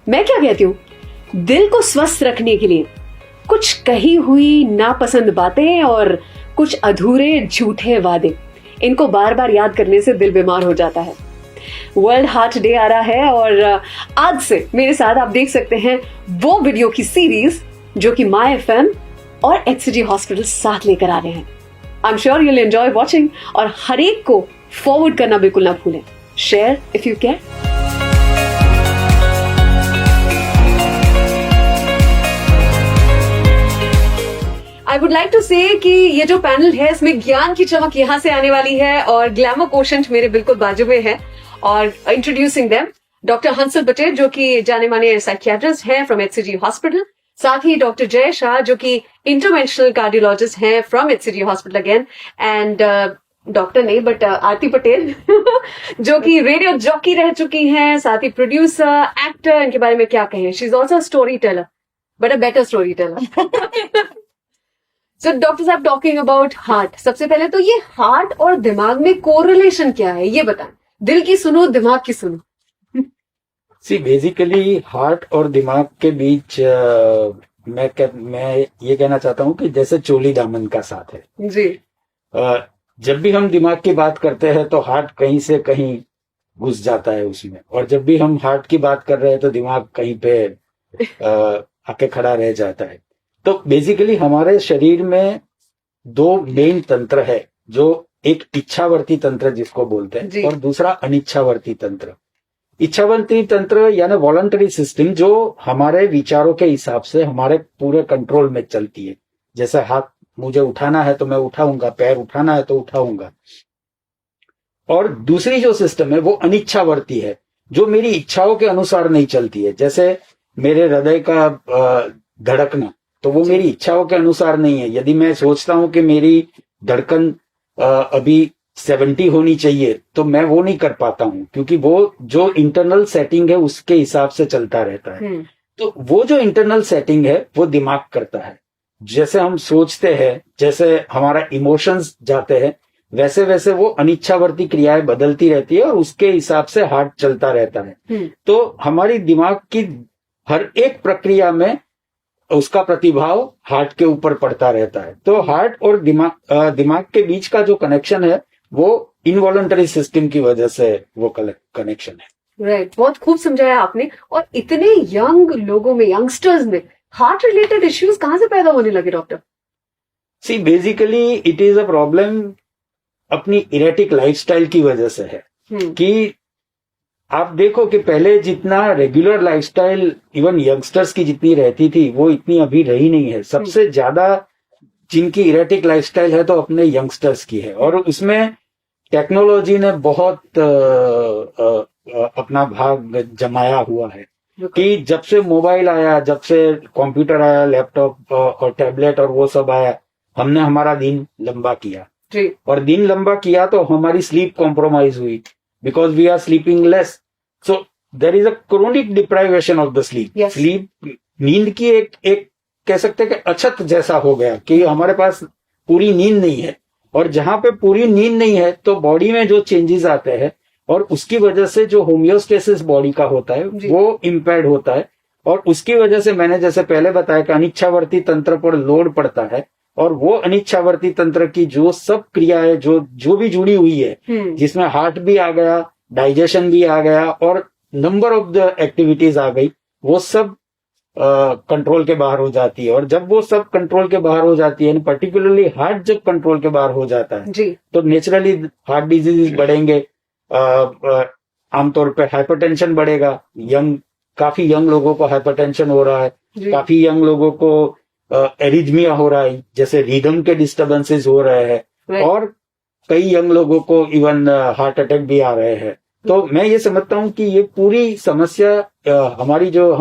मैं क्या कहती हूँ, दिल को स्वस्थ रखने के लिए कुछ कही हुई नापसंद बातें और कुछ अधूरे झूठे वादे, इनको बार बार याद करने से दिल बीमार हो जाता है। वर्ल्ड हार्ट डे आ रहा है और आज से मेरे साथ आप देख सकते हैं वो वीडियो की सीरीज जो कि माय एफएम और HCG हॉस्पिटल साथ लेकर आ रहे हैं। I am sure you will enjoy watching और हर एक को फॉरवर्ड करना बिल्कुल ना भूलें। Share if you can. I would like to say कि ये जो पैनल है इसमें ज्ञान की चमक यहां से आने वाली है और ग्लैमर कोशेंट मेरे बिल्कुल बाजू में है। और introducing them doctor Hansal Patel जो कि जाने माने साइकियाट्रिस्ट हैं फ्रॉम HCG हॉस्पिटल, साथ ही डॉक्टर जय शाह जो कि इंटरवेंशनल कार्डियोलॉजिस्ट हैं from HCG hospital again, and doctor नहीं बट आरती पटेल जो कि रेडियो जॉकी रह चुकी हैं, साथ ही प्रोड्यूसर, एक्टर, इनके बारे में क्या कहें। She is also story teller but a better story teller. So doctor साहब टॉकिंग अबाउट हार्ट, सबसे पहले तो ये हार्ट और दिमाग में कोरिलेशन क्या है ये बताएं। दिल की सुनो दिमाग की सुनो। सी बेसिकली हार्ट और दिमाग के बीच मैं ये कहना चाहता हूँ कि जैसे चोली दामन का साथ है जी। जब भी हम दिमाग की बात करते हैं तो हार्ट कहीं से कहीं घुस जाता है उसमें, और जब भी हम हार्ट की बात कर रहे हैं तो दिमाग कहीं पे आके खड़ा रह जाता है। तो बेसिकली हमारे शरीर में दो मेन तंत्र है, जो एक इच्छावर्ती तंत्र जिसको बोलते हैं और दूसरा अनिच्छावर्ती तंत्र। इच्छावर्ती तंत्र यानी वॉलंटरी सिस्टम जो हमारे विचारों के हिसाब से हमारे पूरे कंट्रोल में चलती है। जैसे हाथ मुझे उठाना है तो मैं उठाऊंगा, पैर उठाना है तो उठाऊंगा। और दूसरी जो सिस्टम है वो अनिच्छावर्ती है, जो मेरी इच्छाओं के अनुसार नहीं चलती है। जैसे मेरे हृदय का धड़कना, तो वो मेरी इच्छाओं के अनुसार नहीं है। यदि मैं सोचता हूं कि मेरी धड़कन अभी 70 होनी चाहिए तो मैं वो नहीं कर पाता हूं, क्योंकि वो जो इंटरनल सेटिंग है उसके हिसाब से चलता रहता है। तो वो जो इंटरनल सेटिंग है वो दिमाग करता है। जैसे हम सोचते हैं, जैसे हमारा इमोशंस जाते हैं, वैसे वैसे वो अनिच्छावर्ती क्रियाएं बदलती रहती है और उसके हिसाब से हार्ट चलता रहता है। तो हमारी दिमाग की हर एक प्रक्रिया में उसका प्रतिभाव हार्ट के ऊपर पड़ता रहता है। तो हार्ट और दिमाग के बीच का जो कनेक्शन है वो इनवॉलंटरी सिस्टम की वजह से वो कनेक्शन है। राइट, बहुत खूब समझाया आपने। और इतने यंग लोगों में, यंगस्टर्स में हार्ट रिलेटेड इश्यूज कहां से पैदा होने लगे doctor? See basically it is a problem अपनी इरेटिक लाइफस्टाइल की वजह से है। कि आप देखो कि पहले जितना रेगुलर लाइफस्टाइल इवन यंगस्टर्स की जितनी रहती थी वो इतनी अभी रही नहीं है। सबसे ज्यादा जिनकी इरेटिक लाइफस्टाइल है तो अपने यंगस्टर्स की है, और उसमें टेक्नोलॉजी ने बहुत अपना भाग जमाया हुआ है। कि जब से मोबाइल आया, जब से कंप्यूटर आया, लैपटॉप और टैबलेट और वो सब आया, हमने हमारा दिन लंबा किया जी। और दिन लंबा किया तो हमारी स्लीप कॉम्प्रोमाइज हुई because we are sleeping less. So there is a chronic deprivation of the sleep. Yes. Sleep नींद की एक कह सकते हैं कि अछत जैसा हो गया कि हमारे पास पूरी नींद नहीं है, और जहां पे पूरी नींद नहीं है तो बॉडी में जो चेंजेस आते हैं और उसकी वजह से जो होम्योस्टेसिस बॉडी का होता है वो इम्पेयर्ड होता है, और उसकी वजह से मैंने जैसे पहले बताया कि अनिच्छावर्ती तंत्र पर लोड पड़ता है, और वो अनिच्छावर्ती तंत्र की जो सब क्रियाएं जो भी जुड़ी हुई है, जिसमें हार्ट भी आ गया, डाइजेशन भी आ गया और नंबर ऑफ द एक्टिविटीज आ गई, वो सब कंट्रोल के बाहर हो जाती है। और जब वो सब कंट्रोल के बाहर हो जाती है, पर्टिकुलरली हार्ट जब कंट्रोल के बाहर हो जाता है जी, तो नेचुरली हार्ट डिजीज बढ़ेंगे। आमतौर पर हाइपरटेंशन बढ़ेगा। काफी यंग लोगों को हाइपरटेंशन हो रहा है, काफी यंग लोगों को एरिथमिया हो रहा है, जैसे रिदम के डिस्टर्बेंसेस हो रहे हैं, और कई यंग लोगों को इवन हार्ट अटैक भी आ रहे हैं। तो मैं ये समझता हूँ कि ये पूरी समस्या हमारी जो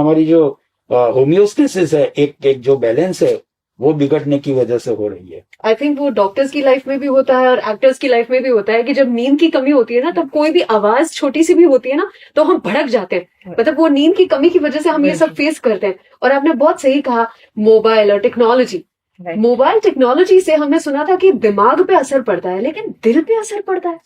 होम्योस्टेसिस है, एक जो बैलेंस है, वो बिगड़ने की वजह से हो रही है। आई थिंक वो डॉक्टर्स की लाइफ में भी होता है और एक्टर्स की लाइफ में भी होता है कि जब नींद की कमी होती है ना, तब कोई भी आवाज छोटी सी भी होती है ना तो हम भड़क जाते हैं। मतलब वो नींद की कमी की वजह से हम ये सब फेस करते हैं। और आपने बहुत सही कहा, मोबाइल और टेक्नोलॉजी। मोबाइल टेक्नोलॉजी से हमने सुना था कि दिमाग पे असर पड़ता है, लेकिन दिल पे असर पड़ता है।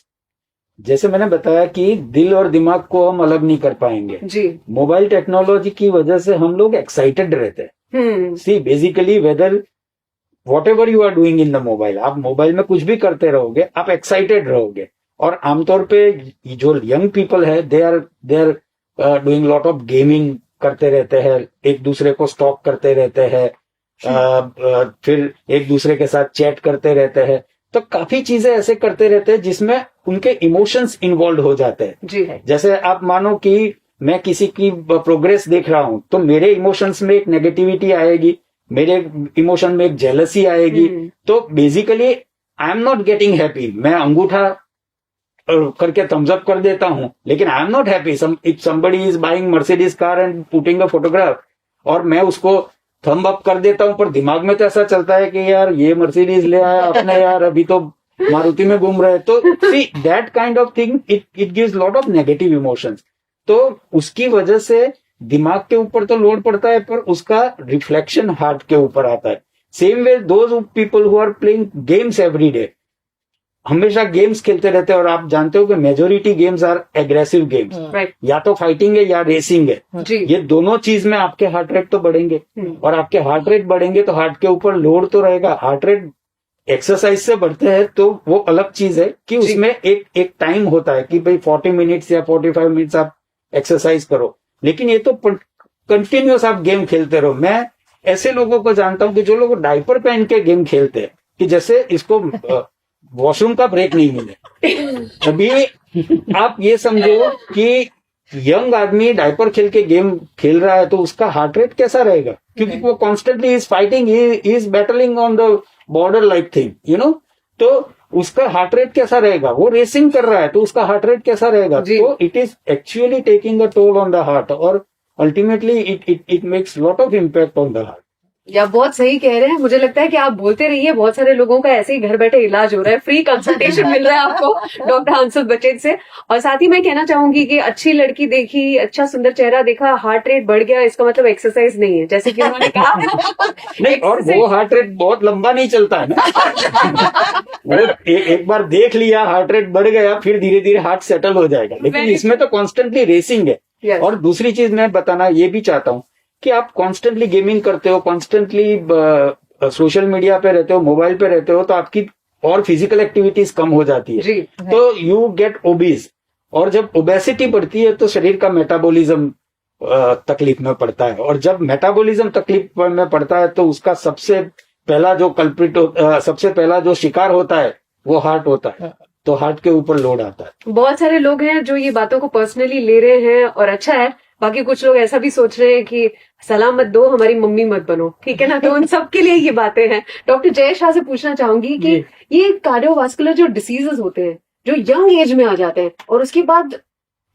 जैसे मैंने बताया कि दिल और दिमाग को हम अलग नहीं कर पाएंगे। जी। मोबाइल टेक्नोलॉजी की वजह से हम लोग एक्साइटेड रहते हैं। See basically whether whatever you are doing in the mobile, आप मोबाइल में कुछ भी करते रहोगे, आप एक्साइटेड रहोगे। और आमतौर पे जो यंग पीपल है they are doing lot of gaming करते रहते हैं, एक दूसरे को स्टॉक करते रहते हैं, फिर एक दूसरे के साथ चैट करते रहते हैं। तो काफी चीजें ऐसे करते रहते हैं जिसमें उनके इमोशंस इन्वॉल्व हो जाते हैं। जी। जैसे आप मानो कि मैं किसी की प्रोग्रेस देख रहा हूं तो मेरे इमोशंस में एक नेगेटिविटी आएगी, मेरे इमोशन में एक जेलसी आएगी। तो basically I am not getting happy. मैं अंगूठा करके थम्स अप कर देता हूं, लेकिन I am not happy if somebody is buying Mercedes car and putting a photograph, और मैं उसको थम्ब अप कर देता हूं, पर दिमाग में तो ऐसा चलता है कि यार ये मर्सिडीज ले आया अपने, यार अभी तो मारुति में घूम रहे हैं। तो see that kind of thing it gives lot of negative emotions. तो उसकी वजह से दिमाग के ऊपर तो लोड पड़ता है, पर उसका रिफ्लेक्शन हार्ट के ऊपर आता है। Same way those people who are playing games every day, हमेशा गेम्स खेलते रहते हैं, और आप जानते हो कि majority games are aggressive games, right. या तो फाइटिंग है या रेसिंग है। जी। ये दोनों चीज में आपके हार्ट रेट तो बढ़ेंगे, और आपके हार्ट रेट बढ़ेंगे तो हार्ट के ऊपर लोड तो रहेगा। हार्ट रेट एक्सरसाइज से बढ़ते हैं तो वो अलग चीज है कि उसमें एक टाइम होता है कि भाई 40 मिनट्स या 45 मिनट्स आप एक्सरसाइज करो, लेकिन ये तो कंटिन्यूस आप गेम खेलते रहो। मैं ऐसे लोगों को जानता हूं कि जो लोग डायपर पहन के गेम खेलते हैं, कि जैसे इसको वॉशरूम का ब्रेक नहीं मिले। अभी आप ये समझो कि यंग आदमी डायपर खेल के गेम खेल रहा है तो उसका हार्ट रेट कैसा रहेगा, क्योंकि वो constantly is fighting, is battling on the border like thing, you know. तो उसका हार्ट रेट कैसा रहेगा, वो रेसिंग कर रहा है तो उसका हार्ट रेट कैसा रहेगा। तो it is actually taking a toll on the heart, और ultimately it makes lot of impact on the heart. या बहुत सही कह रहे हैं। मुझे लगता है कि आप बोलते रहिए, बहुत सारे लोगों का ऐसे ही घर बैठे इलाज हो रहा है, फ्री कंसल्टेशन मिल रहा है आपको डॉक्टर हंसल बचेत से। और साथ ही मैं कहना चाहूंगी कि अच्छी लड़की देखी, अच्छा सुंदर चेहरा देखा, हार्ट रेट बढ़ गया, इसका मतलब एक्सरसाइज नहीं है, जैसे कि उन्होंने कहा। नहीं, और वो हार्ट रेट बहुत लंबा नहीं चलता है ना। वो एक बार देख लिया हार्ट रेट बढ़ गया, फिर धीरे धीरे हार्ट सेटल हो जाएगा, लेकिन इसमें तो कॉन्स्टेंटली रेसिंग है। और दूसरी चीज मैं बताना ये भी चाहता हूँ कि आप कॉन्स्टेंटली गेमिंग करते हो, कॉन्स्टेंटली सोशल मीडिया पे रहते हो, मोबाइल पे रहते हो, तो आपकी और फिजिकल एक्टिविटीज कम हो जाती है। तो यू गेट ओबीज, और जब ओबेसिटी बढ़ती है तो शरीर का मेटाबॉलिज्म तकलीफ में पड़ता है, और जब मेटाबॉलिज्म तकलीफ में पड़ता है तो उसका सबसे पहला जो कल्प्रिट सबसे पहला जो शिकार होता है वो हार्ट होता है। तो हार्ट के ऊपर लोड आता है। बहुत सारे लोग हैं जो ये बातों को पर्सनली ले रहे हैं, और अच्छा है। बाकी कुछ लोग ऐसा भी सोच रहे हैं कि सलाह मत दो, हमारी मम्मी मत बनो, ठीक है ना। तो उन सब के लिए ये बातें हैं। डॉक्टर जय शाह से पूछना चाहूंगी कि ये कार्डियोवास्कुलर जो डिसीजेस होते हैं जो यंग एज में आ जाते हैं, और उसके बाद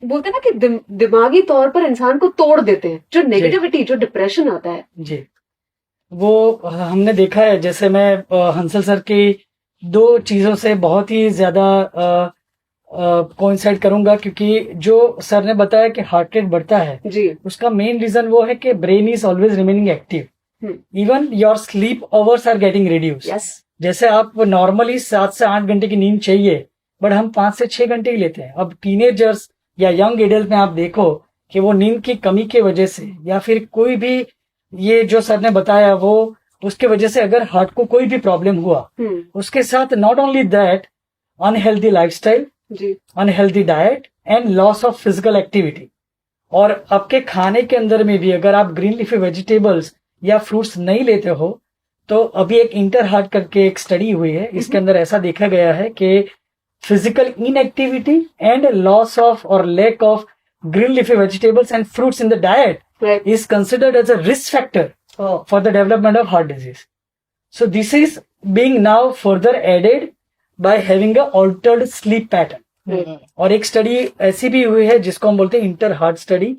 बोलते हैं ना कि दिमागी तौर पर इंसान को तोड़ देते हैं, जो नेगेटिविटी, जो डिप्रेशन आता है जी, वो हमने देखा है। जैसे मैं हंसल सर की दो चीजों से बहुत ही ज्यादा कोइंसाइड करूंगा, क्योंकि जो सर ने बताया कि हार्ट रेट बढ़ता है जी, उसका मेन रीजन वो है कि brain is always remaining active, even your sleep hours are getting reduce. जैसे आप नॉर्मली 7 से 8 घंटे की नींद चाहिए, बट हम 5 से 6 घंटे की लेते हैं। अब टीनेजर्स या यंग एडल्ट में आप देखो कि वो नींद की कमी की वजह से, या फिर कोई भी ये जो सर ने बताया वो उसके वजह से अगर हार्ट को कोई भी प्रॉब्लम हुआ, उसके साथ not only that unhealthy lifestyle, unhealthy diet and loss of physical activity, और आपके खाने के अंदर में भी अगर आप ग्रीन लीफी वेजिटेबल्स या फ्रूट्स नहीं लेते हो, तो अभी एक इंटर हार्ट करके एक स्टडी हुई है, इसके अंदर ऐसा देखा गया है कि physical inactivity and loss of और lack of green leafy vegetables and fruits in the diet is considered as a risk factor for the development of heart disease. So this is being now further added by having a altered sleep pattern. और एक study ऐसी भी हुई है जिसको हम बोलते हैं इंटर हार्ट स्टडी,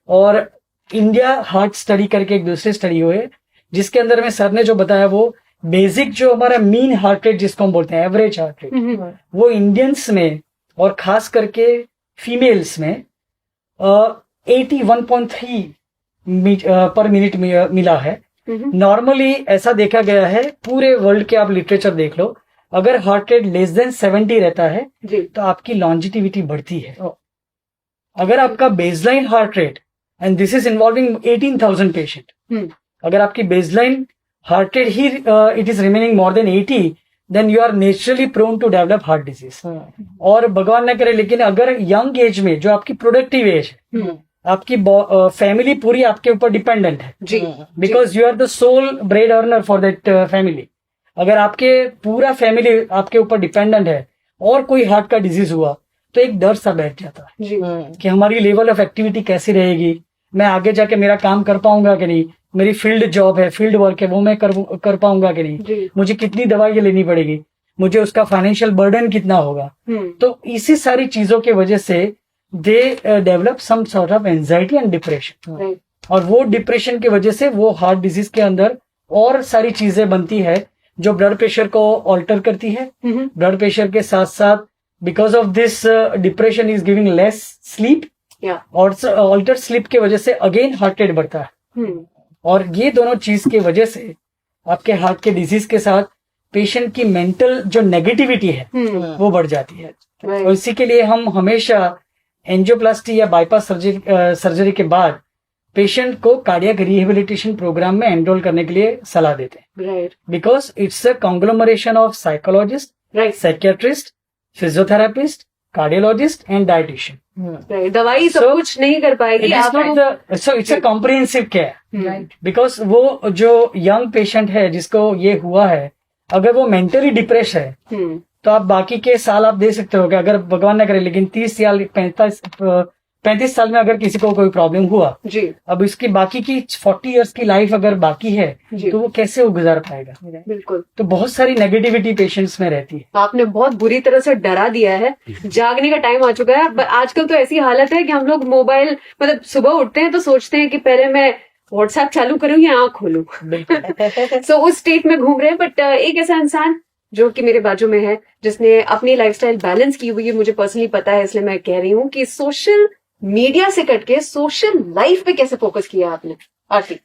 और इंडिया हार्ट स्टडी करके एक दूसरी स्टडी हुई है, जिसके अंदर में सर ने जो बताया वो बेसिक जो हमारा मीन हार्ट रेट जिसको हम बोलते हैं एवरेज हार्ट रेट, वो इंडियंस में और खास करके फीमेल्स में 81.3 पर मिनट मिला है। नॉर्मली ऐसा देखा गया है, पूरे वर्ल्ड के आप लिटरेचर देख लो, अगर हार्ट रेट लेस देन 70 रहता है जी तो आपकी लॉन्जिटिविटी बढ़ती है। अगर आपका baseline heart rate, and this is involving 18,000 patient, अगर आपकी बेसलाइन हार्ट रेट ही it is remaining more than 80, then you are naturally prone to develop heart disease. और भगवान न करे, लेकिन अगर यंग एज में, जो आपकी प्रोडक्टिव एज है, आपकी फैमिली पूरी आपके ऊपर डिपेंडेंट है, जी because you are the sole bread earner for that family. अगर आपके पूरा फैमिली आपके ऊपर डिपेंडेंट है और कोई हार्ट का डिजीज हुआ तो एक डर सा बैठ जाता है जी कि हमारी लेवल ऑफ एक्टिविटी कैसी रहेगी, मैं आगे जाके मेरा काम कर पाऊंगा कि नहीं, मेरी फील्ड जॉब है, फील्ड वर्क है, वो मैं कर पाऊंगा कि नहीं, जी मुझे कितनी दवाइयां लेनी पड़ेगी, मुझे उसका फाइनेंशियल बर्डन कितना होगा। तो इसी सारी चीजों की वजह से they develop some sort of anxiety and depression, right और वो डिप्रेशन की वजह से वो हार्ट डिजीज के अंदर और सारी चीजें बनती है जो ब्लड प्रेशर को ऑल्टर करती है। ब्लड प्रेशर के साथ साथ because of this depression is giving less sleep, या और ऑल्टर स्लीप की वजह से अगेन हार्ट रेट बढ़ता है। और ये दोनों चीज की वजह से आपके हार्ट के डिजीज के साथ पेशेंट की मेंटल जो नेगेटिविटी है वो बढ़ जाती है। राइट और इसी के लिए हम हमेशा एंजियोप्लास्टी या बाईपास सर्जरी के बाद पेशेंट को कार्डियक रिहेबिलिटेशन प्रोग्राम में एनरोल करने के लिए सलाह देते हैं, right because it's a कॉन्ग्लोमरेशन of psychologist, right psychiatrist, physiotherapist, cardiologist and dietitian. Right दवाई सब So, कुछ नहीं कर पाएगी आप। So it's a comprehensive care, right because वो जो यंग पेशेंट है जिसको ये हुआ है, अगर वो मेंटली डिप्रेस है तो आप बाकी के साल आप दे सकते हो कि अगर भगवान न करे, लेकिन 30 या 35 साल में अगर किसी को कोई प्रॉब्लम हुआ, जी अब इसकी बाकी की 40 इयर्स की लाइफ अगर बाकी है जी तो वो कैसे वो गुजार पाएगा। बिल्कुल। तो बहुत सारी नेगेटिविटी पेशेंट्स में रहती है। आपने बहुत बुरी तरह से डरा दिया है, जागने का टाइम आ चुका है। आजकल तो ऐसी हालत है कि हम लोग मोबाइल, मतलब सुबह उठते हैं तो सोचते हैं कि पहले मैं व्हाट्सएप चालू करूं या आंख खोलूं। सो उस स्टेट में घूम रहे हैं। बट एक ऐसा इंसान जो कि मेरे बाजू में है, जिसने अपनी लाइफस्टाइल बैलेंस की हुई है, मुझे पर्सनली पता है, इसलिए मैं कह रही हूँ कि सोशल मीडिया से कटके सोशल लाइफ पे कैसे फोकस किया आपने, आरती?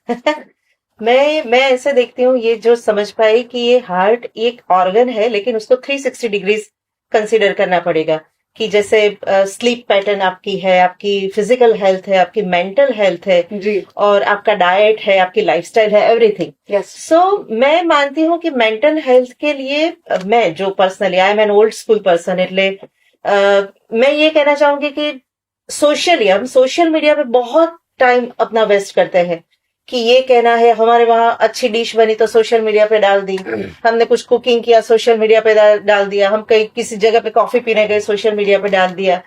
मैं ऐसे देखती हूँ, ये जो समझ पाई कि ये हार्ट एक ऑर्गन है, लेकिन उसको 360 डिग्रीज कंसीडर करना पड़ेगा। कि जैसे स्लीप पैटर्न आपकी है, आपकी फिजिकल हेल्थ है, आपकी मेंटल हेल्थ है, जी और आपका डाइट है, आपकी लाइफस्टाइल है, एवरीथिंग। यस सो मैं मानती हूँ कि मेंटल हेल्थ के लिए मैं जो personally I am an old school person, એટલે मैं ये कहना चाहूंगी कि सोशली हम सोशल मीडिया पे बहुत टाइम अपना वेस्ट करते हैं कि ये कहना है हमारे वहां अच्छी डिश बनी तो सोशल मीडिया पे डाल दी, हमने कुछ कुकिंग किया सोशल मीडिया पे डाल दिया, हम कहीं किसी जगह पे कॉफी पीने गए सोशल मीडिया पे डाल दिया।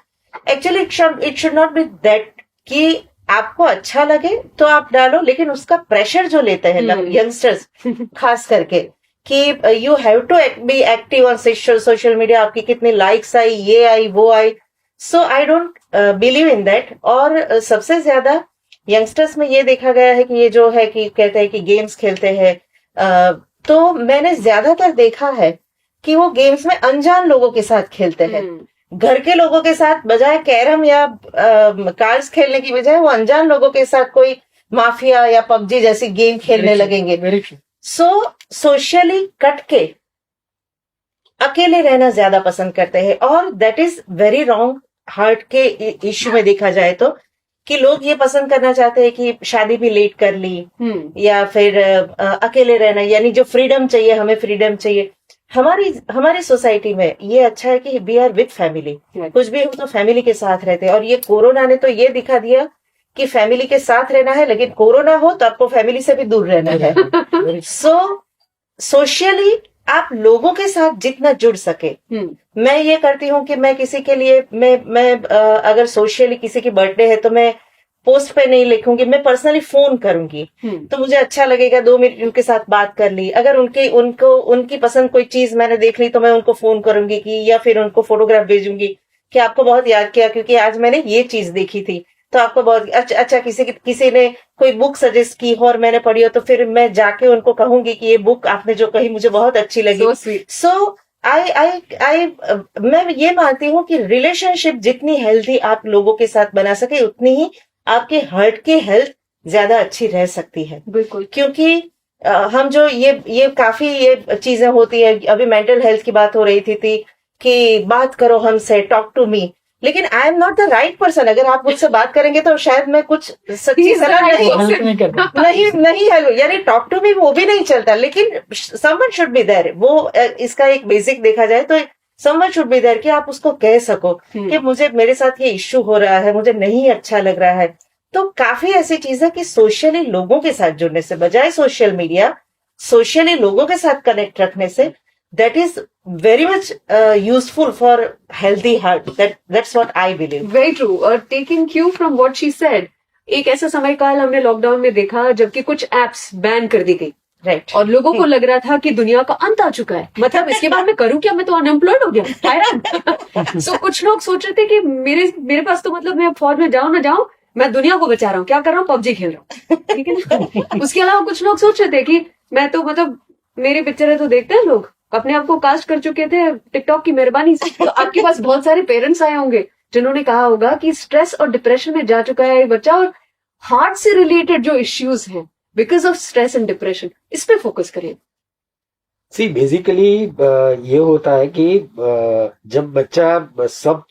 Actually it should not B that कि आपको अच्छा लगे तो आप डालो, लेकिन उसका प्रेशर जो लेते हैं यंगस्टर्स खास करके कि you have to be active on social media, आपकी कितनी लाइक्स आई, ये आई वो आई। So I don't believe in that. और सबसे ज्यादा यंगस्टर्स में ये देखा गया है कि ये जो है कि कहते हैं कि गेम्स खेलते हैं, तो मैंने ज्यादातर देखा है कि वो गेम्स में अनजान लोगों के साथ खेलते हैं। घर के लोगों के साथ बजाय कैरम या कार्ड्स खेलने की बजाय वो अनजान लोगों के साथ कोई माफिया या पबजी जैसी गेम खेलने लगेंगे। सो सोशली कट के अकेले रहना ज्यादा पसंद करते हैं, और that is very wrong. Heart के इश्यू में देखा जाए तो कि लोग ये पसंद करना चाहते हैं कि शादी भी लेट कर ली, या फिर अकेले रहना, यानी जो फ्रीडम चाहिए, हमें फ्रीडम चाहिए। हमारी सोसाइटी में ये अच्छा है कि वी आर विद फैमिली, कुछ भी हो तो फैमिली के साथ रहते हैं। और ये कोरोना ने तो ये दिखा दिया कि फैमिली के साथ रहना है, लेकिन कोरोना हो तो आपको फैमिली से भी दूर रहना है। सो सोशली आप लोगों के साथ जितना जुड़ सके, मैं ये करती हूँ कि मैं किसी के लिए मैं अगर सोशली किसी की बर्थडे है तो मैं पोस्ट पे नहीं लिखूंगी, मैं पर्सनली फोन करूंगी। तो मुझे अच्छा लगेगा, 2 मिनट उनके साथ बात कर ली। अगर उनकी पसंद कोई चीज मैंने देख ली तो मैं उनको फोन करूंगी कि, या फिर उनको फोटोग्राफ भेजूंगी कि आपको बहुत याद किया क्योंकि आज मैंने ये चीज देखी थी, तो आपको बहुत अच्छा। किसी ने कोई बुक सजेस्ट की और मैंने पढ़ी हो तो फिर मैं जाके उनको कहूंगी कि ये बुक आपने जो कही मुझे बहुत अच्छी लगी। सो मैं ये मानती हूँ कि रिलेशनशिप जितनी हेल्दी आप लोगों के साथ बना सके, उतनी ही आपके हार्ट की हेल्थ ज्यादा अच्छी रह सकती है। बिल्कुल। क्योंकि हम जो ये काफी ये चीजें होती है, अभी मेंटल हेल्थ की बात हो रही थी कि बात करो हमसे, टॉक टू मी, लेकिन I am not the right person. अगर आप मुझसे बात करेंगे तो शायद मैं कुछ सच्ची सलाह हेल्प नहीं करता। नहीं हेलो, यानी टॉक टू मी वो भी नहीं चलता, लेकिन समवन शुड बी देयर। वो इसका एक बेसिक देखा जाए तो समवन शुड बी देयर कि आप उसको कह सको कि मुझे मेरे साथ ये इश्यू हो रहा है, मुझे नहीं अच्छा लग रहा है। तो काफी ऐसी चीज है कि सोशली लोगों के साथ जुड़ने से बजाय सोशल मीडिया, सोशली लोगों के साथ कनेक्ट रखने से, that is very much useful for healthy heart. That's what I believe. Very true. और taking cue from what she said, एक ऐसा समय काल हमने लॉकडाउन में देखा जबकि कुछ एप्स बैन कर दी गई, Right. और लोगों को लग रहा था कि दुनिया का अंत आ चुका है, मतलब इसके बाद मैं करूं क्या, मैं तो अनएम्प्लॉयड हो गया, हैरान। सो कुछ लोग सोच रहे थे कि मेरे पास तो मतलब मैं फौज में जाऊं ना जाऊं, मैं दुनिया को बचा रहा हूँ, क्या कर रहा हूँ, पबजी खेल रहा हूँ, ठीक है ना। उसके अलावा कुछ लोग सोच रहे थे कि मैं तो मतलब मेरी पिक्चरें तो देखते हैं लोग, अपने आप को कास्ट कर चुके थे टिकटॉक की मेहरबानी से। तो आपके पास बहुत सारे पेरेंट्स आए होंगे जिन्होंने कहा होगा कि स्ट्रेस और डिप्रेशन में जा चुका है ये बच्चा, और हार्ट से रिलेटेड जो इश्यूज हैं because of stress and depression, इस पे फोकस करें। सी बेसिकली ये होता है कि जब बच्चा सब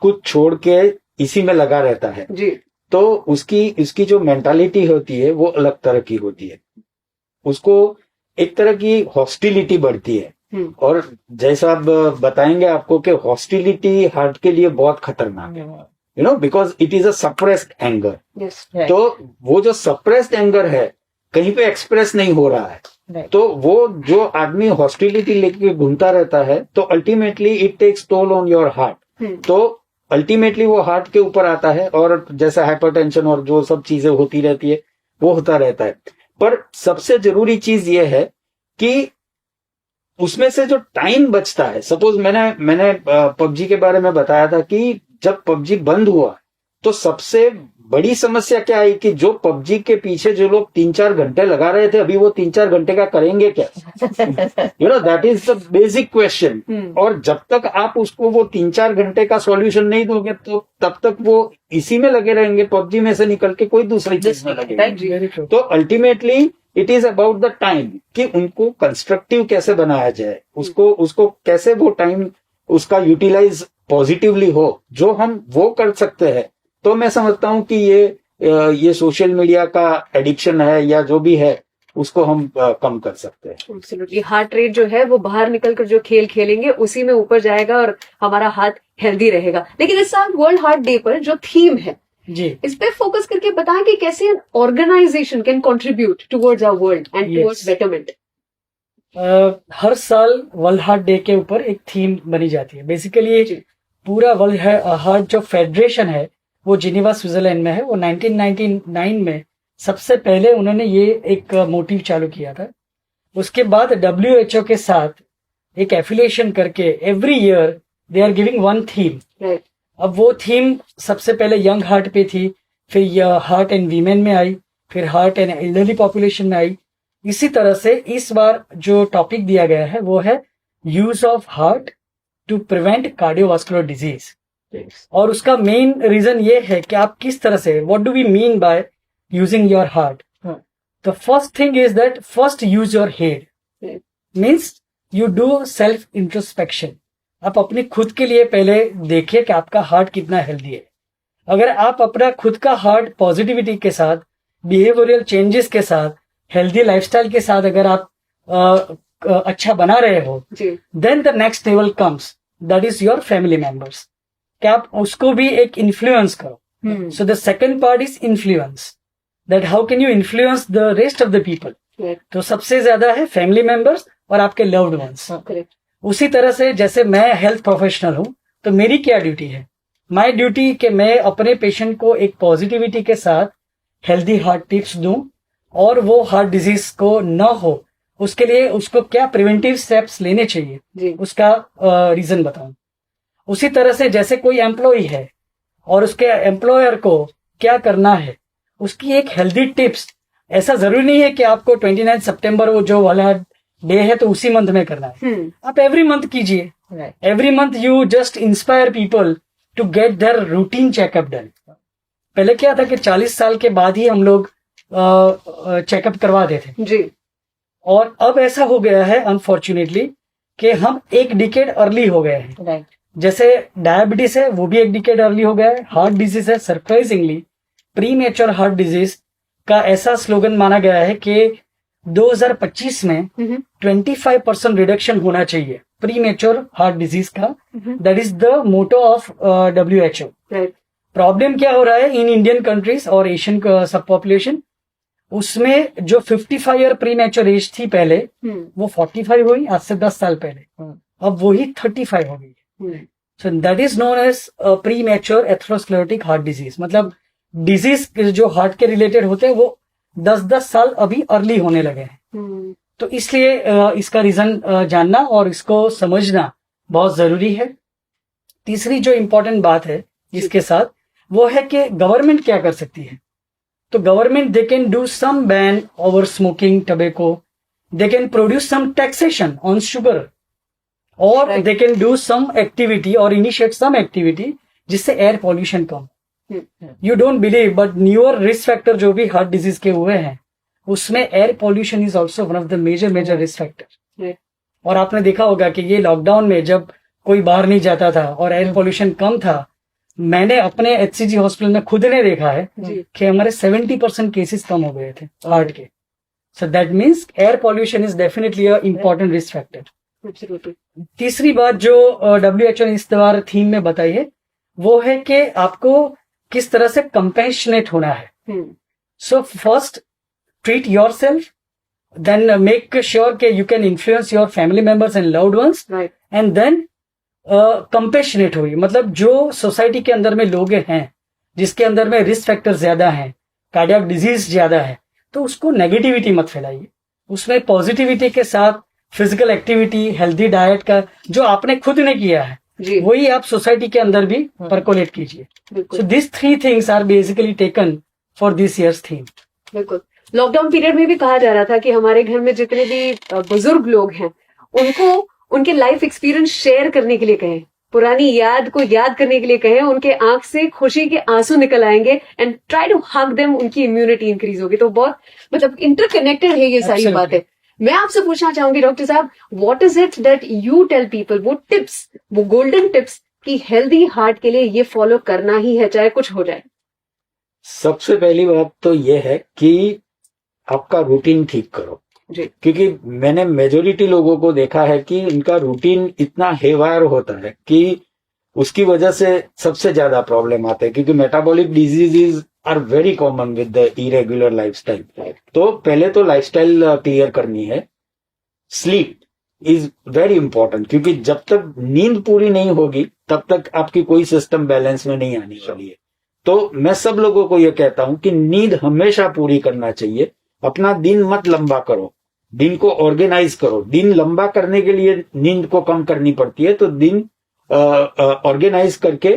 कुछ छोड़ के इसी में लगा रहता है जी, तो उसकी जो मेंटालिटी होती है वो अलग तरह की होती है। उसको एक तरह की हॉस्टिलिटी बढ़ती है, और जैसा अब बताएंगे आपको कि हॉस्टिलिटी हार्ट के लिए बहुत खतरनाक है, you know, because it is a suppressed anger. Yes, Right. तो वो जो सप्रेस्ड एंगर है कहीं पे एक्सप्रेस नहीं हो रहा है, Right. तो वो जो आदमी हॉस्टिलिटी लेके घूमता रहता है तो ultimately it takes toll on your heart. तो अल्टीमेटली वो हार्ट के ऊपर आता है, और जैसा हाइपरटेंशन और जो सब चीजें होती रहती है वो होता रहता है। पर सबसे जरूरी चीज ये है कि उसमें से जो टाइम बचता है, सपोज मैंने पबजी के बारे में बताया था कि जब पबजी बंद हुआ तो सबसे बड़ी समस्या क्या आई कि जो पबजी के पीछे जो लोग 3-4 घंटे लगा रहे थे, अभी वो 3-4 घंटे का करेंगे क्या? You know, that is the basic question. और जब तक आप उसको वो 3-4 घंटे का सॉल्यूशन नहीं दोगे तो तब तक वो इसी में लगे रहेंगे, पबजी में से निकल के कोई दूसरी चीज में लगेंगे। Very true. तो ultimately it is about the time कि उनको कंस्ट्रक्टिव कैसे बनाया जाए, उसको कैसे वो टाइम उसका यूटिलाइज पॉजिटिवली हो, जो हम वो कर सकते हैं। तो मैं समझता हूं कि ये सोशल मीडिया का एडिक्शन है या जो भी है उसको हम कम कर सकते हैं। एब्सोल्युटली। हार्ट रेट जो है वो बाहर निकलकर जो खेल खेलेंगे उसी में ऊपर जाएगा और हमारा हार्ट हेल्दी रहेगा। लेकिन इस साल वर्ल्ड हार्ट डे पर जो थीम है जी, इस पे फोकस करके बताएं कि कैसे organisation can contribute towards our world and towards betterment. हर साल वर्ल्ड हार्ट डे के ऊपर एक थीम बनी जाती है। बेसिकली पूरा वर्ल्ड हार्ट जो फेडरेशन है वो जिनेवा स्विट्जरलैंड में है। वो 1999 में सबसे पहले उन्होंने ये एक मोटिव चालू किया था। उसके बाद WHO के साथ एक एफिलिएशन करके every year they are giving one theme. Right. अब वो थीम सबसे पहले यंग हार्ट पे थी, फिर हार्ट एंड वीमेन में आई, फिर हार्ट एंड एल्डरली पॉपुलेशन में आई। इसी तरह से इस बार जो टॉपिक दिया गया है वो है use of heart to prevent cardiovascular disease. और उसका मेन रीजन ये है कि आप किस तरह से, what do we mean by using your heart. The first thing is that first use your head, means you do self introspection. आप अपनी खुद के लिए पहले देखिए कि आपका हार्ट कितना हेल्दी है। अगर आप अपना खुद का हार्ट पॉजिटिविटी के साथ, बिहेवियरल चेंजेस के साथ, हेल्दी लाइफस्टाइल के साथ अगर आप अच्छा बना रहे हो, then the next level comes, that is your family members, कि आप उसको भी एक इन्फ्लुएंस करो। So the second part is influence, that how can you influence the rest of the people. तो सबसे ज्यादा है फैमिली मेंबर्स और आपके लव्ड वंस। उसी तरह से जैसे मैं हेल्थ प्रोफेशनल हूं तो मेरी क्या ड्यूटी है, माई ड्यूटी कि मैं अपने पेशेंट को एक पॉजिटिविटी के साथ हेल्दी हार्ट टिप्स दूं और वो हार्ट डिजीज को न हो उसके लिए उसको क्या प्रिवेंटिव स्टेप्स लेने चाहिए उसका रीजन बताऊं। उसी तरह से जैसे कोई एम्प्लॉय है और उसके एम्प्लॉयर को क्या करना है, उसकी एक हेल्दी टिप्स। ऐसा जरूरी नहीं है कि आपको 29 सितंबर वो जो वर्ल्ड डे है तो उसी मंथ में करना है, आप एवरी मंथ कीजिए। Every month you just inspire people to get their routine checkup done. पहले क्या था कि 40 साल के बाद ही हम लोग चेकअप करवाते थे जी। और अब ऐसा हो गया है अनफॉर्चुनेटली कि हम एक डिकेड अर्ली हो गए हैं। राइट। जैसे डायबिटीज है वो भी एक डिकेड अर्ली हो गया है, हार्ट डिजीज है surprisingly pre mature heart disease का ऐसा स्लोगन माना गया है कि 2025 में 25% रिडक्शन होना चाहिए प्री मेच्योर हार्ट डिजीज का। That is the motto of WHO। Right. Problem क्या हो रहा है इन इंडियन कंट्रीज और एशियन सब पॉपुलेशन, उसमें जो 55 ईयर प्री मैच्योर एज थी पहले वो 45 हुई आज से 10 साल पहले, अब वही 35 हो गई। So that is known as premature atherosclerotic heart disease. मतलब डिजीज जो हार्ट के रिलेटेड होते हैं वो 10-10 साल अभी अर्ली होने लगे हैं। तो इसलिए इसका रीजन जानना और इसको समझना बहुत जरूरी है। तीसरी जो इम्पोर्टेंट बात है इसके साथ वो है कि गवर्नमेंट क्या कर सकती है। तो government they can do some ban over smoking tobacco, they can produce some taxation on sugar, और they can do some activity और इनिशिएट सम एक्टिविटी जिससे एयर पॉल्यूशन कम। You don't believe but newer risk factor जो भी heart disease के हुए हैं उसमें air pollution is also one of the major risk factor. और आपने देखा होगा कि ये लॉकडाउन में जब कोई बाहर नहीं जाता था और एयर पॉल्यूशन कम था, मैंने अपने HCG हॉस्पिटल में खुद ने देखा है कि हमारे 70% केसेस कम हो गए थे हार्ट के। So that means air pollution is definitely a important risk factor. तीसरी बात जो WHO ने इस बार थीम में बताई है वो है कि आपको किस तरह से कंपैशनेट होना है। So first treat yourself, then make sure कि you can influence your family members and loved ones, and then compassionate हुई। मतलब जो सोसाइटी के अंदर में लोग हैं जिसके अंदर में रिस्क फैक्टर ज्यादा है, कार्डियक डिजीज ज्यादा है, तो उसको नेगेटिविटी मत फैलाइए, उसमें पॉजिटिविटी के साथ फिजिकल एक्टिविटी, हेल्दी डाइट का जो आपने खुद ने किया है वही आप सोसाइटी के अंदर भी परकोलेट कीजिए। So this 3 things are basically taken for this year's theme. बिल्कुल। लॉकडाउन पीरियड में भी कहा जा रहा था कि हमारे घर में जितने भी बुजुर्ग लोग हैं उनको उनके लाइफ एक्सपीरियंस शेयर करने के लिए कहें, पुरानी याद को याद करने के लिए कहें, उनके आंख से खुशी के आंसू निकल आएंगे and try to hug them, उनकी इम्यूनिटी इंक्रीज होगी। तो बहुत मतलब इंटरकनेक्टेड है ये सारी बातें। मैं आपसे पूछना चाहूंगी डॉक्टर साहब, what is it that you tell people, वो टिप्स, वो गोल्डन टिप्स कि हेल्दी हार्ट के लिए ये फॉलो करना ही है चाहे कुछ हो जाए? सबसे पहली बात तो ये है कि आपका रूटीन ठीक करो जी। क्योंकि मैंने मेजोरिटी लोगों को देखा है कि इनका रूटीन इतना हेवायर होता है कि उसकी वजह से सबसे ज्यादा प्रॉब्लम आते हैं, क्योंकि metabolic diseases are very common with the irregular lifestyle. तो पहले तो लाइफस्टाइल क्लियर करनी है। स्लीप इज वेरी इंपॉर्टेंट, क्योंकि जब तक नींद पूरी नहीं होगी तब तक आपकी कोई सिस्टम बैलेंस में नहीं आने वाली है। तो मैं सब लोगों को यह कहता हूं कि नींद हमेशा पूरी करना चाहिए। अपना दिन मत लंबा करो, दिन को ऑर्गेनाइज करो। दिन लंबा करने के लिए नींद को कम करनी पड़ती है, तो दिन ऑर्गेनाइज करके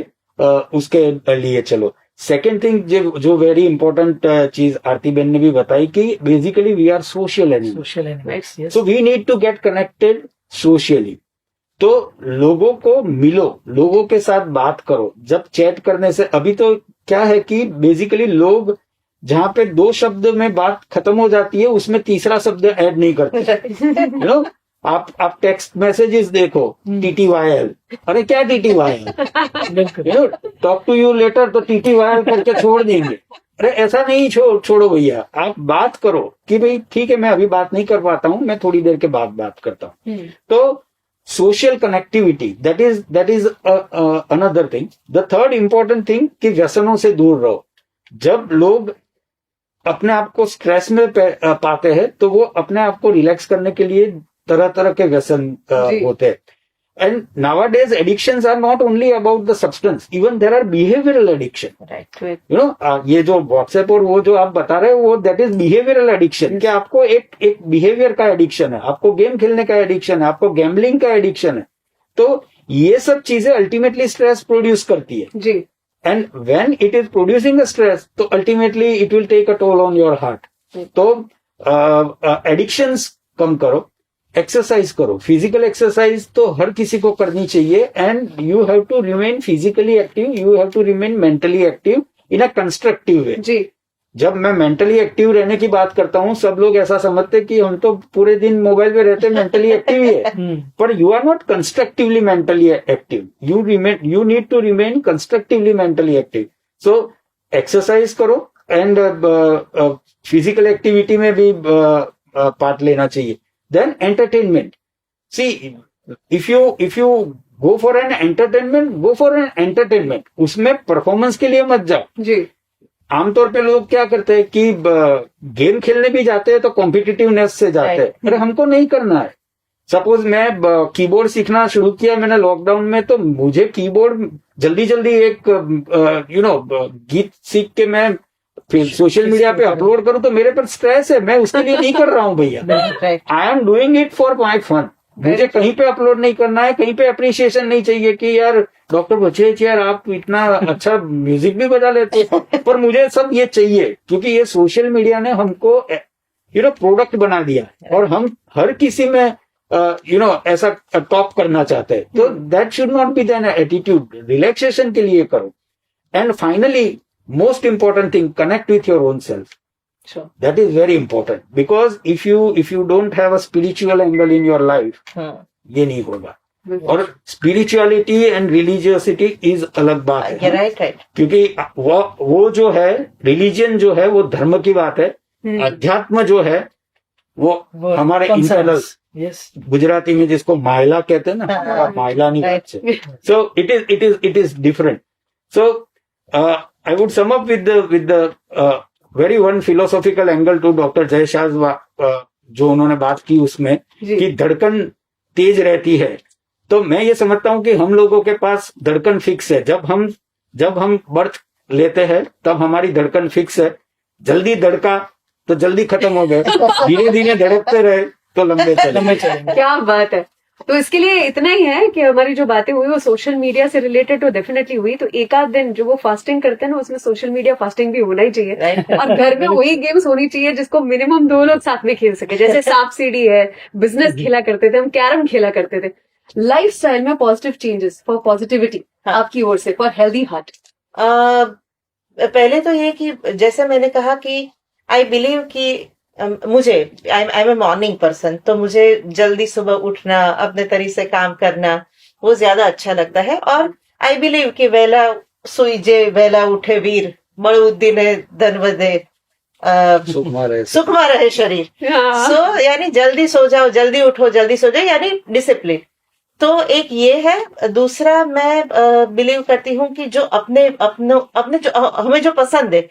उसके लिए चलो। सेकेंड थिंग जो वेरी इंपॉर्टेंट चीज आरती बहन ने भी बताई कि basically we are social animals, so we need to get connected socially. तो लोगों को मिलो, लोगों के साथ बात करो। जब चैट करने से, अभी तो क्या है कि बेसिकली लोग जहां पे 2 शब्द में बात खत्म हो जाती है उसमें तीसरा शब्द ऐड नहीं करते। यू नो, आप टेक्स्ट मैसेजेस देखो, TTYL, अरे क्या TTYL, you know, talk to you later, तो TTYL करके छोड़ देंगे। अरे ऐसा नहीं, छोड़ो भैया, आप बात करो कि भाई ठीक है मैं अभी बात नहीं कर पाता हूं, मैं थोड़ी देर के बाद बात करता हूं। तो social connectivity, that is another thing. The third important thing कि व्यसनों से दूर रहो। जब लोग अपने आप को स्ट्रेस में पाते हैं तो वो अपने आप को रिलैक्स करने के लिए तरह तरह के व्यसन होते हैं। And nowadays addictions are not only about the substance, even there are behavioural addiction. You know, ये जो व्हाट्सएप और वो जो आप बता रहे हो वो दैट इज बिहेवियरल एडिक्शन, कि आपको एक बिहेवियर का एडिक्शन है, आपको गेम खेलने का एडिक्शन है, आपको गैम्बलिंग का एडिक्शन है। तो ये सब चीजें अल्टीमेटली स्ट्रेस प्रोड्यूस करती है जी। And when it is producing a stress, तो ultimately it will take a toll on your heart. तो addictions कम करो, एक्सरसाइज करो। फिजिकल एक्सरसाइज तो हर किसी को करनी चाहिए, and you have to remain physically active, you have to remain mentally active in a constructive way जी। जब मैं मेंटली एक्टिव रहने की बात करता हूँ, सब लोग ऐसा समझते कि हम तो पूरे दिन मोबाइल पे रहते मेंटली एक्टिव ही है, पर you are not constructively mentally active. You need to remain constructively mentally active. So exercise करो एंड फिजिकल एक्टिविटी में भी पार्ट लेना चाहिए. Then entertainment. See if you go for an entertainment, उसमें परफॉर्मेंस के लिए मत जाओ जी. आमतौर पे लोग क्या करते हैं कि गेम खेलने भी जाते हैं तो कॉम्पिटिटिवनेस से जाते हैं. अरे हमको नहीं करना है. सपोज मैं कीबोर्ड सीखना शुरू किया मैंने लॉकडाउन में, तो मुझे कीबोर्ड जल्दी एक गीत सीख के मैं फिर सोशल मीडिया पे अपलोड करूं तो मेरे पर स्ट्रेस है. मैं उसके लिए नहीं कर रहा हूं भैया. I am doing it for my fun. मुझे कहीं पे अपलोड नहीं करना है, कहीं पे अप्रिशिएशन नहीं चाहिए कि यार डॉक्टर बचेच यार आप इतना अच्छा म्यूजिक भी बजा लेते हो. पर मुझे सब ये चाहिए क्योंकि ये सोशल मीडिया ने हमको प्रोडक्ट बना दिया और हम हर किसी में ऐसा टॉप करना चाहते हैं. तो that should not be then attitude. Relaxation के लिए करो. And finally most important thing, connect with your own self. Sure. That is very important because if you don't have a spiritual angle in your life, ये नहीं होगा. और spirituality and religiosity is अलग बात है. राइट. क्योंकि वो जो है religion जो है वो धर्म की बात है. अध्यात्म जो है वो हमारे इंटरनल, गुजराती में जिसको मायला कहते हैं ना, मायला नहीं कहते. So it is different. So I would sum up with the very one philosophical angle to doctor Jay Shah जो उन्होंने बात की उसमें कि धड़कन तेज रहती है. तो मैं ये समझता हूं कि हम लोगों के पास धड़कन फिक्स है. जब हम बर्थ लेते हैं तब हमारी धड़कन फिक्स है. जल्दी धड़का तो जल्दी खत्म हो गए, धीरे धीरे धड़कते रहे तो लंबे चले. क्या बात है. तो इसके लिए इतना ही है कि हमारी जो बातें हुई वो सोशल मीडिया से रिलेटेड तो डेफिनेटली हुई. तो एक आध दिन जो वो फास्टिंग करते हैं ना, उसमें सोशल मीडिया फास्टिंग भी होना ही चाहिए. और घर में वही गेम्स होनी चाहिए जिसको मिनिमम 2 लोग साथ में खेल सके. जैसे सांप सीढ़ी है, बिजनेस खेला करते थे हम, कैरम खेला करते थे. लाइफस्टाइल में पॉजिटिव चेंजेस फॉर पॉजिटिविटी आपकी ओर से, फॉर हेल्दी हार्ट. पहले तो ये कि जैसे मैंने कहा कि आई बिलीव कि मुझे I am a morning person, तो मुझे जल्दी सुबह उठना, अपने तरीके से काम करना वो ज्यादा अच्छा लगता है. और आई बिलीव कि वेला सुईजे वेला उठे वीर, बड़ुद्दीन धनवदे, सुखमा रहे शरीर. सो यानी जल्दी सो जाओ, जल्दी उठो, जल्दी सो जाओ, यानी डिसिप्लिन. तो एक ये है. दूसरा मैं बिलीव करती हूँ कि जो अपने जो हमें जो पसंद है,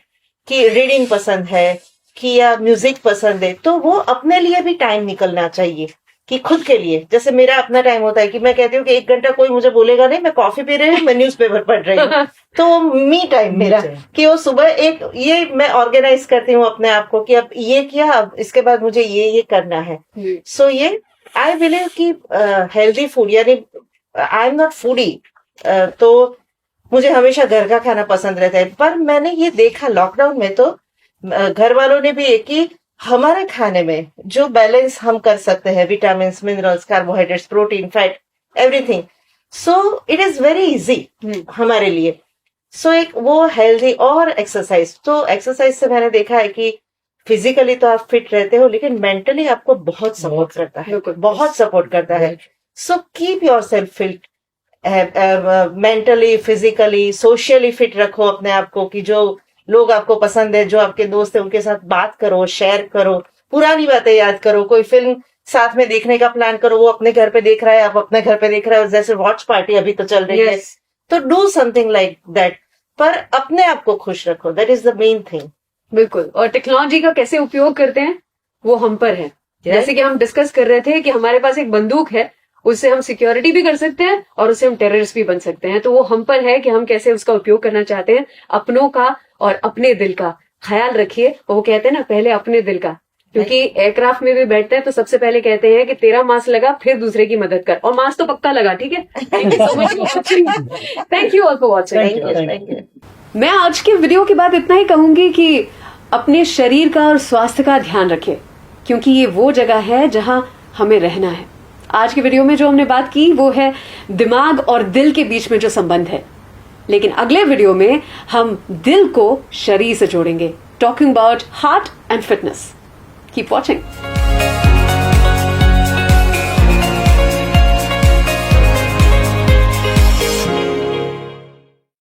कि रीडिंग पसंद है कि या म्यूजिक पसंद है, तो वो अपने लिए भी टाइम निकलना चाहिए. कि खुद के लिए, जैसे मेरा अपना टाइम होता है कि मैं कहती हूँ कि 1 घंटा कोई मुझे बोलेगा नहीं, मैं कॉफी पी रही हूँ, मैं न्यूज़पेपर पढ़ रही हूँ. तो वो मी टाइम मेरा, कि वो सुबह एक ये मैं ऑर्गेनाइज करती हूँ अपने आप को कि अब ये किया, अब इसके बाद मुझे ये करना है. सो ये आई बिलीव कि हेल्दी फूड, यानी आई एम नॉट फूडी, तो मुझे हमेशा घर का खाना पसंद रहता है. पर मैंने ये देखा लॉकडाउन में, तो घर वालों ने भी एक कि हमारे खाने में जो बैलेंस हम कर सकते हैं, vitamin, minerals, carbohydrates, protein, fat, everything, so it is very easy हमारे लिए. सो एक वो हेल्दी और एक्सरसाइज. तो एक्सरसाइज से मैंने देखा है कि फिजिकली तो आप फिट रहते हो, लेकिन मेंटली आपको बहुत सपोर्ट करता है, बहुत सपोर्ट करता है. So keep your self fit, mentally, physically, socially fit रखो अपने आप को. कि जो लोग आपको पसंद है, जो आपके दोस्त है, उनके साथ बात करो, शेयर करो, पुरानी बातें याद करो, कोई फिल्म साथ में देखने का प्लान करो, वो अपने घर पे देख रहा है, आप अपने घर पे देख रहे हो, जैसे वॉच पार्टी अभी तो चल रही है. तो डू समथिंग लाइक दैट, पर अपने आप को खुश रखो. That is the main thing. बिल्कुल. और टेक्नोलॉजी का कैसे उपयोग करते हैं वो हम पर है. जैसे कि हम डिस्कस कर रहे थे कि हमारे पास एक बंदूक है, उससे हम सिक्योरिटी भी कर सकते हैं और उससे हम टेररिस्ट भी बन सकते हैं. तो वो हम पर है कि हम कैसे उसका उपयोग करना चाहते हैं. अपनों का और अपने दिल का ख्याल रखिए. और वो कहते हैं ना, पहले अपने दिल का, क्योंकि एयरक्राफ्ट में भी बैठते हैं तो सबसे पहले कहते हैं कि तेरा मास्क लगा फिर दूसरे की मदद कर, और मास्क तो पक्का लगा. ठीक है. Thank you so much for watching. Thank you all for watching. मैं आज के वीडियो के बाद इतना ही कहूंगी कि अपने शरीर का और स्वास्थ्य का ध्यान रखें, क्योंकि ये वो जगह है जहां हमें रहना है. आज की वीडियो में जो हमने बात की वो है दिमाग और दिल के बीच में जो संबंध है. लेकिन अगले वीडियो में हम दिल को शरीर से जोड़ेंगे. talking about heart and fitness. Keep watching.